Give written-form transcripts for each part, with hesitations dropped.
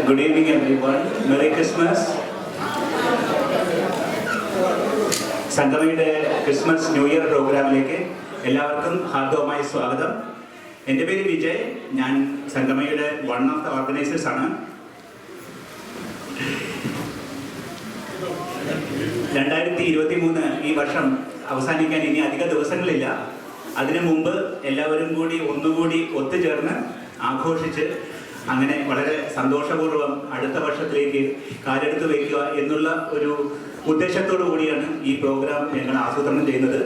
Good evening everyone. Merry Christmas. സംഗമയുടെ Christmas new year പ്രോഗ്രാമിലേക്ക് എല്ലാവർക്കും ഹാർദവമായ സ്വാഗതം. എൻ്റെ പേര് വിജയ്. ഞാൻ സംഗമയുടെ വൺ ഓഫ് ദ ഓർഗനൈസേഴ്സ് ആണ്. 2023 ഈ വർഷം അവസാനിക്കാൻ ഇനി അധിക ദിവസങ്ങളില്ല. അതിനു മുമ്പ് എല്ലാവരും കൂടി ഒന്നുകൂടി ഒത്തുചേർന്ന് ആഘോഷിച്ച് അങ്ങനെ വളരെ സന്തോഷപൂർവ്വം അടുത്ത വർഷത്തിലേക്ക് കാലെടുത്ത് വയ്ക്കുക എന്നുള്ള ഒരു ഉദ്ദേശത്തോടു കൂടിയാണ് ഈ പ്രോഗ്രാം ഞങ്ങൾ ആസൂത്രണം ചെയ്യുന്നത്.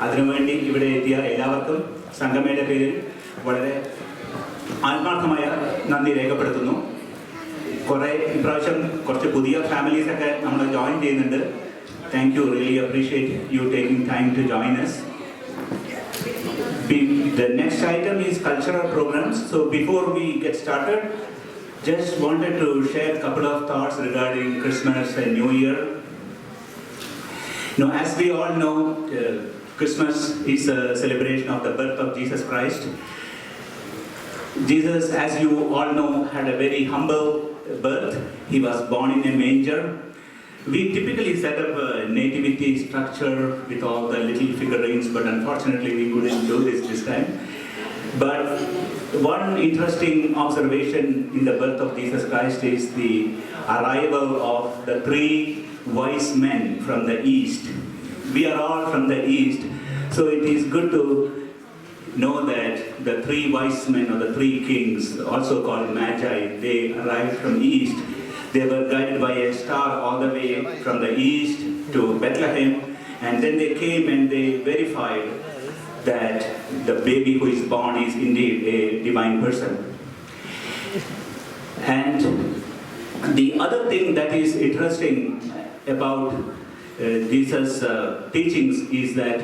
അതിനുവേണ്ടി ഇവിടെ എത്തിയ എല്ലാവർക്കും സംഗമയുടെ പേരിൽ വളരെ ആത്മാർത്ഥമായ നന്ദി രേഖപ്പെടുത്തുന്നു. ഇപ്രാവശ്യം കുറച്ച് പുതിയ ഫാമിലീസൊക്കെ നമ്മൾ ജോയിൻ ചെയ്യുന്നുണ്ട്. Thank you, really appreciate you taking time to join us. The next item is cultural programs. So before we get started, just wanted to share a couple of thoughts regarding Christmas and New Year. Now, as we all know, Christmas is a celebration of the birth of Jesus Christ. Jesus, as you all know, had a very humble birth. He was born in a manger. We typically set up a nativity structure with all the little figurines, but unfortunately we couldn't do this time. But one interesting observation in the birth of Jesus Christ is the arrival of the 3 wise men from the east. We are all from the east, so it is good to know that the 3 wise men or the 3 kings, also called Magi, they arrived from east. They were guided by a star all the way from the east to Bethlehem, and then they came and they verified that the baby who is born is indeed a divine person. And the other thing that is interesting about Jesus' teachings is that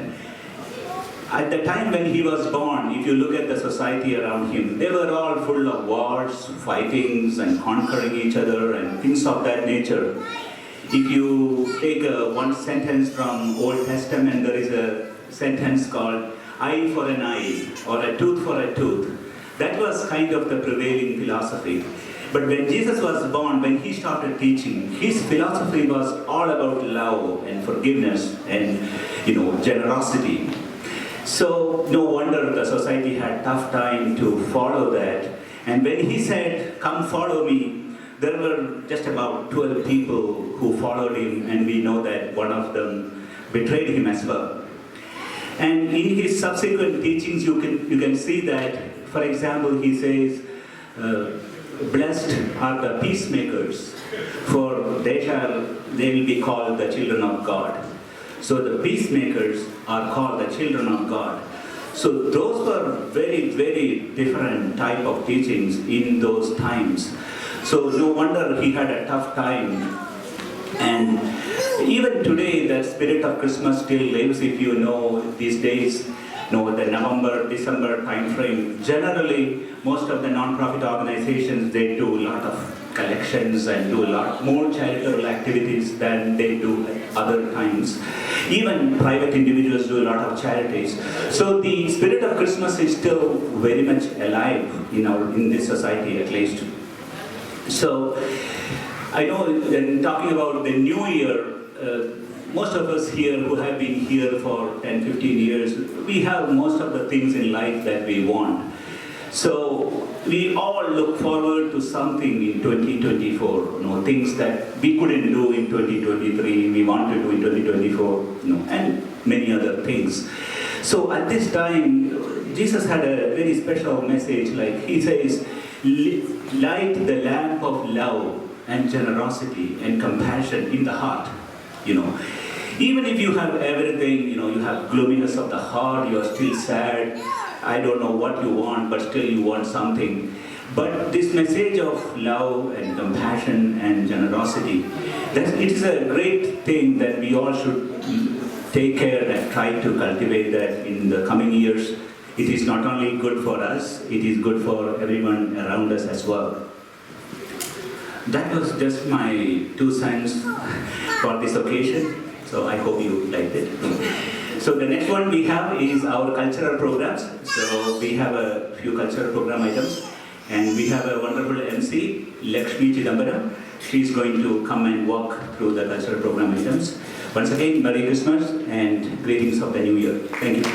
at the time when he was born, if you look at the society around him, they were all full of wars, fightings, and conquering each other and things of that nature. If you take one sentence from Old Testament, there is a sentence called eye for an eye or a tooth for a tooth. That was kind of the prevailing philosophy. But when Jesus was born, when he started teaching, his philosophy was all about love and forgiveness and, generosity. So no wonder the society had tough time to follow that. And when he said, "Come follow me," there were just about 12 people who followed him, and we know that one of them betrayed him as well. And in his subsequent teachings, you can see that, for example, he says, "Blessed are the peacemakers, for they will be called the children of God." So the peacemakers are called the children of God. So those were very, very different type of teachings in those times. So no wonder he had a tough time. And even today, the spirit of Christmas still lives. If you know these days, the November, December time frame, generally most of the non-profit organizations, they do a lot of collections and do a lot more charitable activities than they do at other times. Even private individuals do a lot of charities. So the spirit of Christmas is still very much alive in this society, at least. So I know when talking about the new year, most of us here who have been here for 10-15 years, we have most of the things in life that we want. So we all look forward to something in 2024, things that we couldn't do in 2023, we want to do in 2024, and many other things. So at this time, Jesus had a very special message, like he says, "Light the lamp of love and generosity and compassion in the heart." Even if you have everything, you have gloominess of the heart, you are still sad, I don't know what you want, but still you want something. But this message of love and compassion and generosity, it is a great thing that we all should take care and try to cultivate that in the coming years. It is not only good for us, it is good for everyone around us as well. That was just my 2 cents for this occasion, so I hope you liked it. So the next one we have is our cultural programs. So we have a few cultural program items. And we have a wonderful MC, Lakshmi Chidambaram. She's going to come and walk through the cultural program items. Once again, Merry Christmas and greetings of the New Year. Thank you.